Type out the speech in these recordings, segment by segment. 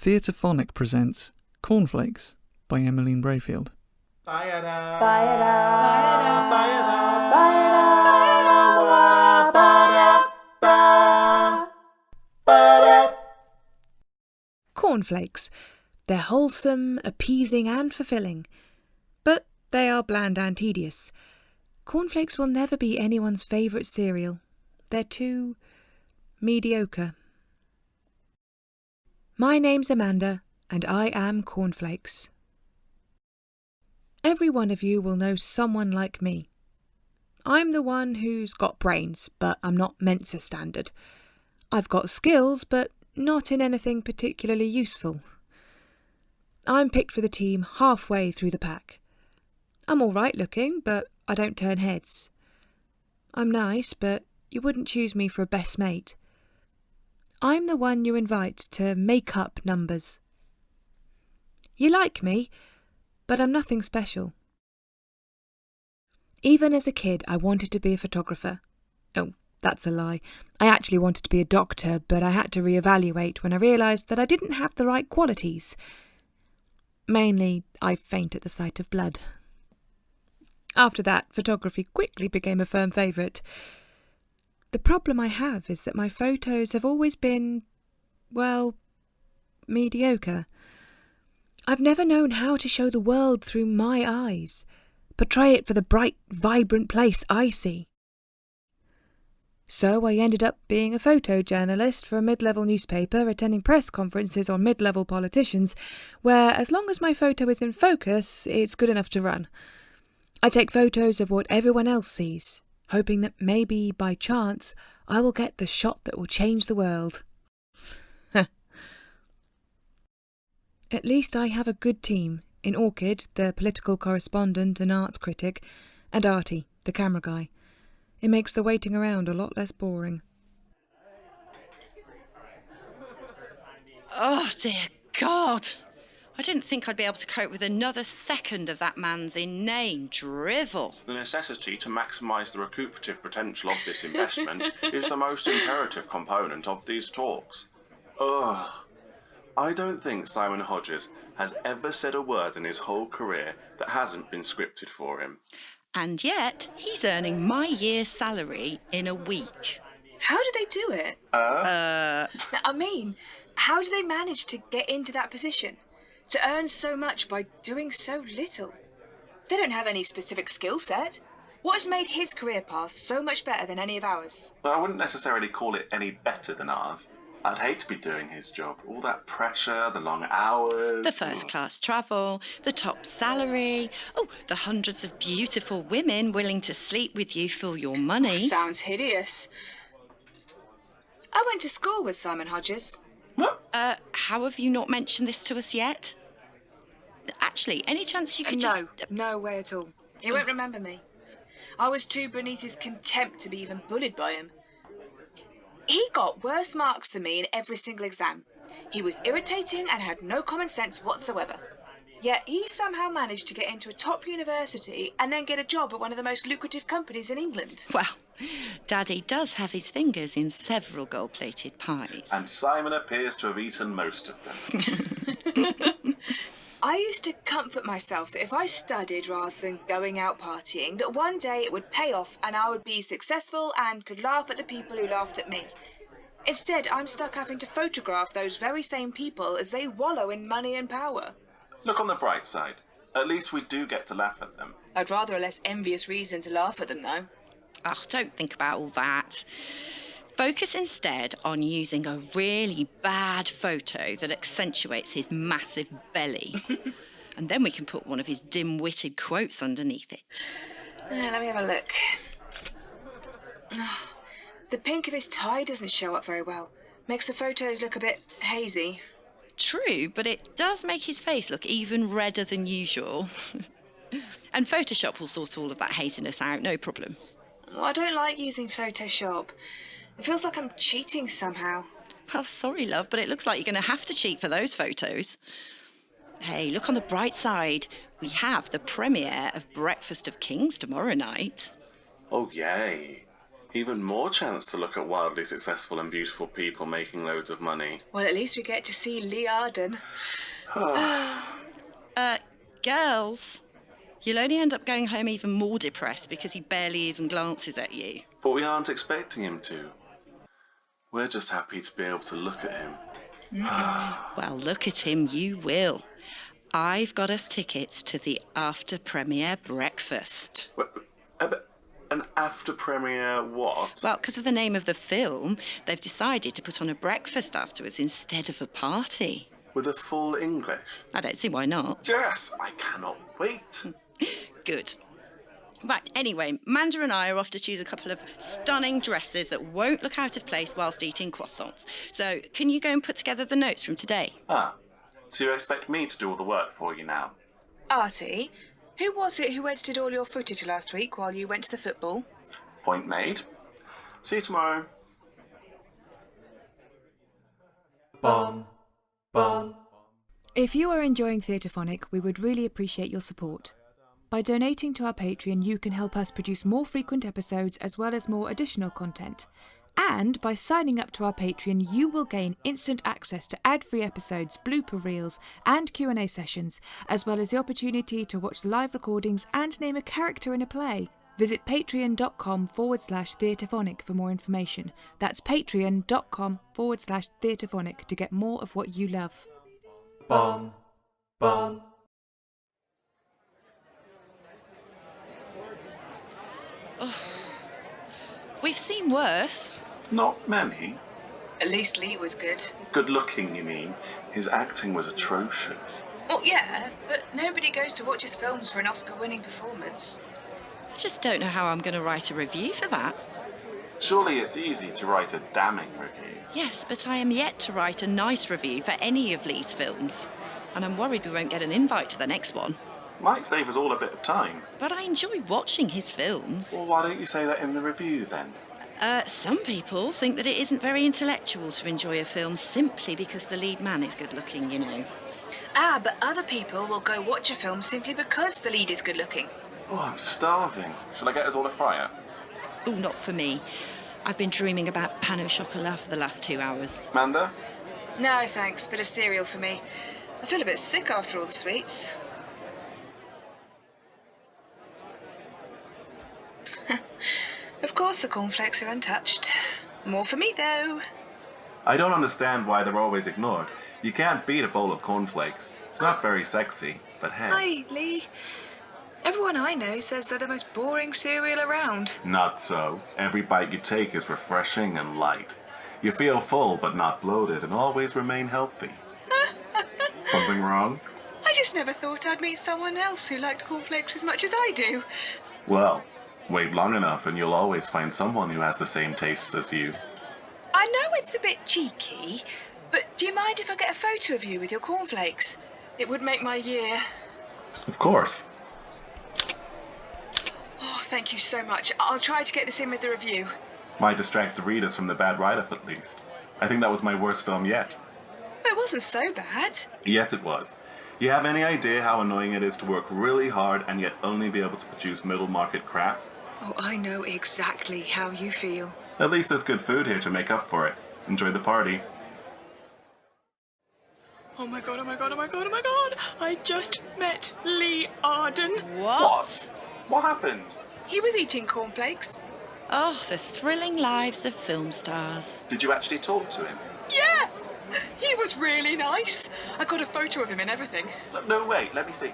Theatrephonic presents Cornflakes by Emmeline Braefield. Cornflakes. They're wholesome, appeasing and fulfilling. But they are bland and tedious. Cornflakes will never be anyone's favourite cereal. They're too mediocre. My name's Amanda, and I am Cornflakes. Every one of you will know someone like me. I'm the one who's got brains, but I'm not Mensa standard. I've got skills, but not in anything particularly useful. I'm picked for the team halfway through the pack. I'm all right looking, but I don't turn heads. I'm nice, but you wouldn't choose me for a best mate. I'm the one you invite to make up numbers. You like me, but I'm nothing special. Even as a kid, I wanted to be a photographer. Oh, that's a lie. I actually wanted to be a doctor, but I had to reevaluate when I realised that I didn't have the right qualities. Mainly, I faint at the sight of blood. After that, photography quickly became a firm favourite. The problem I have is that my photos have always been, well, mediocre. I've never known how to show the world through my eyes, portray it for the bright, vibrant place I see. So I ended up being a photojournalist for a mid-level newspaper, attending press conferences on mid-level politicians, where as long as my photo is in focus, it's good enough to run. I take photos of what everyone else sees, hoping that maybe, by chance, I will get the shot that will change the world. At least I have a good team in Orchid, the political correspondent and arts critic, and Arty, the camera guy. It makes the waiting around a lot less boring. Oh, dear God! I didn't think I'd be able to cope with another second of that man's inane drivel. The necessity to maximise the recuperative potential of this investment is the most imperative component of these talks. Ugh. I don't think Simon Hodges has ever said a word in his whole career that hasn't been scripted for him. And yet, he's earning my year's salary in a week. How do they do it? I mean, how do they manage to get into that position? To earn so much by doing so little? They don't have any specific skill set. What has made his career path so much better than any of ours? Well, I wouldn't necessarily call it any better than ours. I'd hate to be doing his job. All that pressure, the long hours... The first-class travel, the top salary... Oh, the hundreds of beautiful women willing to sleep with you for your money. Sounds hideous. I went to school with Simon Hodges. What? How have you not mentioned this to us yet? Actually, any chance you could just... No way at all. He won't remember me. I was too beneath his contempt to be even bullied by him. He got worse marks than me in every single exam. He was irritating and had no common sense whatsoever. Yet he somehow managed to get into a top university and then get a job at one of the most lucrative companies in England. Well, Daddy does have his fingers in several gold-plated pies. And Simon appears to have eaten most of them. I used to comfort myself that if I studied rather than going out partying, that one day it would pay off and I would be successful and could laugh at the people who laughed at me. Instead, I'm stuck having to photograph those very same people as they wallow in money and power. Look on the bright side. At least we do get to laugh at them. I'd rather a less envious reason to laugh at them, though. Oh, don't think about all that. Focus instead on using a really bad photo that accentuates his massive belly. And then we can put one of his dim-witted quotes underneath it. Let me have a look. The pink of his tie doesn't show up very well. Makes the photos look a bit hazy. True, but it does make his face look even redder than usual. And Photoshop will sort all of that haziness out, no problem. Well, I don't like using Photoshop. It feels like I'm cheating somehow. Well, sorry, love, but it looks like you're going to have to cheat for those photos. Hey, look on the bright side. We have the premiere of Breakfast of Kings tomorrow night. Oh, yay. Even more chance to look at wildly successful and beautiful people making loads of money. Well, at least we get to see Lee Arden. Girls, you'll only end up going home even more depressed because he barely even glances at you. But we aren't expecting him to. We're just happy to be able to look at him. Well, look at him, you will. I've got us tickets to the after-premiere breakfast. An after-premiere what? Well, because of the name of the film, they've decided to put on a breakfast afterwards instead of a party. With a full English? I don't see why not. Yes, I cannot wait. Good. Right, anyway, Manda and I are off to choose a couple of stunning dresses that won't look out of place whilst eating croissants. So, can you go and put together the notes from today? So you expect me to do all the work for you now? Arty, who was it who edited all your footage last week while you went to the football? Point made. See you tomorrow. Bum. Bum. If you are enjoying Theatrephonic, we would really appreciate your support. By donating to our Patreon, you can help us produce more frequent episodes as well as more additional content. And by signing up to our Patreon, you will gain instant access to ad-free episodes, blooper reels, and Q&A sessions, as well as the opportunity to watch live recordings and name a character in a play. Visit patreon.com/Theatrephonic for more information. That's patreon.com/Theatrephonic to get more of what you love. Bum. Bum. We've seen worse. Not many. At least Lee was good. Good looking, you mean? His acting was atrocious. Well, yeah, but nobody goes to watch his films for an Oscar-winning performance. I just don't know how I'm going to write a review for that. Surely it's easy to write a damning review. Yes, but I am yet to write a nice review for any of Lee's films. And I'm worried we won't get an invite to the next one. Might save us all a bit of time. But I enjoy watching his films. Well, why don't you say that in the review then? Some people think that it isn't very intellectual to enjoy a film simply because the lead man is good looking, you know. But other people will go watch a film simply because the lead is good looking. Oh, I'm starving. Shall I get us all a fryer? Oh, not for me. I've been dreaming about pain au chocolat for the last 2 hours. Manda? No, thanks. Bit of cereal for me. I feel a bit sick after all the sweets. Of course the cornflakes are untouched. More for me, though. I don't understand why they're always ignored. You can't beat a bowl of cornflakes. It's not very sexy, but hey. Hi, Lee. Everyone I know says they're the most boring cereal around. Not so. Every bite you take is refreshing and light. You feel full but not bloated and always remain healthy. Something wrong? I just never thought I'd meet someone else who liked cornflakes as much as I do. Well, wait long enough and you'll always find someone who has the same tastes as you. I know it's a bit cheeky, but do you mind if I get a photo of you with your cornflakes? It would make my year. Of course. Oh, thank you so much. I'll try to get this in with the review. Might distract the readers from the bad write-up at least. I think that was my worst film yet. It wasn't so bad. Yes, it was. You have any idea how annoying it is to work really hard and yet only be able to produce middle-market crap? Oh, I know exactly how you feel. At least there's good food here to make up for it. Enjoy the party. Oh my god, oh my god, oh my god, oh my god! I just met Lee Arden. What? What happened? He was eating cornflakes. Oh, the thrilling lives of film stars. Did you actually talk to him? Yeah! He was really nice. I got a photo of him and everything. No, wait, let me see.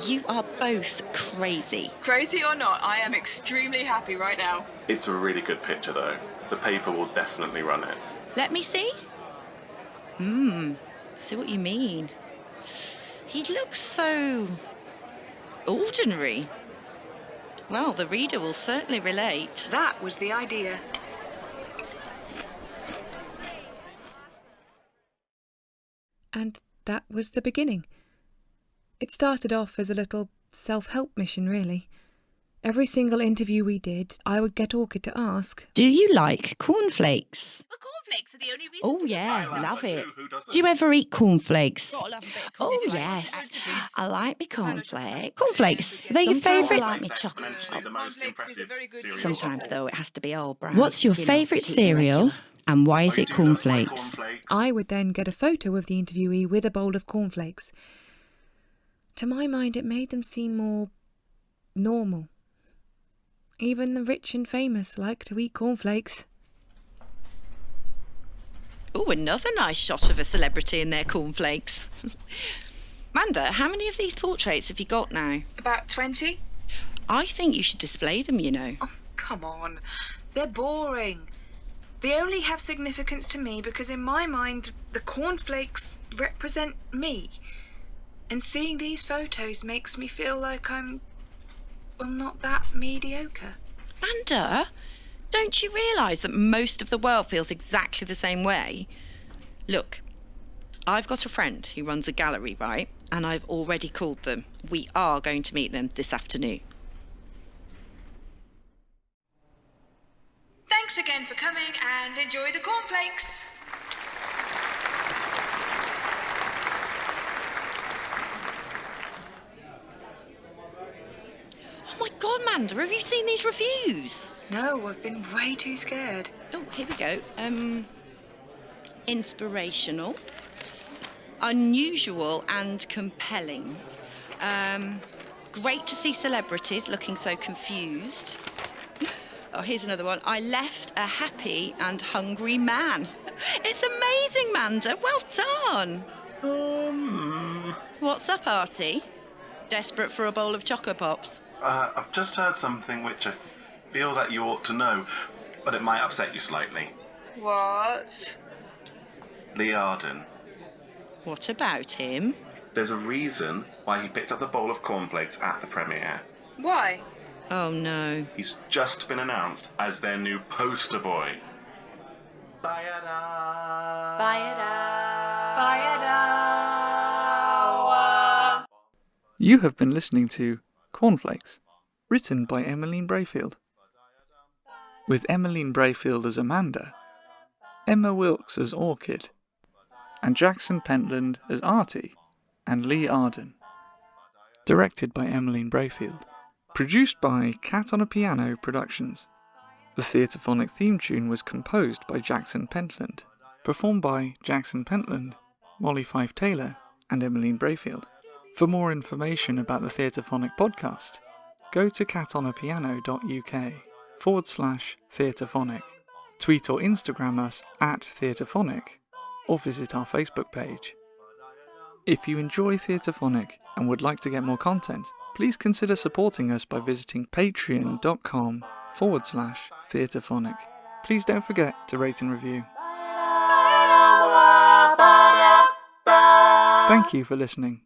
You are both crazy. Crazy or not, I am extremely happy right now. It's a really good picture, though. The paper will definitely run it. Let me see. See what you mean. He looks so ordinary. Well, the reader will certainly relate. That was the idea. And that was the beginning. It started off as a little self-help mission, really. Every single interview we did, I would get Orchid to ask, Do you like cornflakes? Well, cornflakes are the only reason. Oh, yeah, I love it. Who doesn't? Do you ever eat cornflakes? Gotta love a bit of Oh, cornflakes. yes. I like me cornflakes. Cornflakes. They're your Sometimes favourite? I like me Exponentially chocolate. the most Cornflakes is a impressive very good cereal. Sometimes, though, it has to be all brown. What's your favourite cereal and why is I it do love my cornflakes? cornflakes. I would then get a photo of the interviewee with a bowl of cornflakes. To my mind, it made them seem more normal. Even the rich and famous like to eat cornflakes. Oh, another nice shot of a celebrity in their cornflakes. Amanda, how many of these portraits have you got now? About 20? I think you should display them, you know. Oh, come on. They're boring. They only have significance to me because in my mind, the cornflakes represent me. And seeing these photos makes me feel like I'm, well, not that mediocre. Amanda, don't you realise that most of the world feels exactly the same way? Look, I've got a friend who runs a gallery, right? And I've already called them. We are going to meet them this afternoon. Thanks again for coming and enjoy the cornflakes. Oh my God, Amanda, have you seen these reviews? No, I've been way too scared. Oh, here we go. Inspirational, unusual and compelling. Great to see celebrities looking so confused. Oh, here's another one. I left a happy and hungry man. It's amazing, Amanda. Well done. What's up, Arty? Desperate for a bowl of Choco Pops? I've just heard something which I feel that you ought to know, but it might upset you slightly. What? Lee Arden. What about him? There's a reason why he picked up the bowl of cornflakes at the premiere. Why? Oh, no. He's just been announced as their new poster boy. Bayada. Bayada. You have been listening to Cornflakes, written by Emmeline Braefield. With Emmeline Braefield as Amanda, Emma Wilkes as Orchid, and Jackson Pentland as Arty, and Lee Arden. Directed by Emmeline Braefield. Produced by Cat on a Piano Productions. The Theatrephonic theme tune was composed by Jackson Pentland, performed by Jackson Pentland, Mollie Fyfe-Taylor, and Emmeline Braefield. For more information about the Theatrephonic podcast, go to catonapiano.uk/Theatrephonic. Tweet or Instagram us at Theatrephonic, or visit our Facebook page. If you enjoy Theatrephonic and would like to get more content, please consider supporting us by visiting patreon.com/Theatrephonic. Please don't forget to rate and review. Thank you for listening.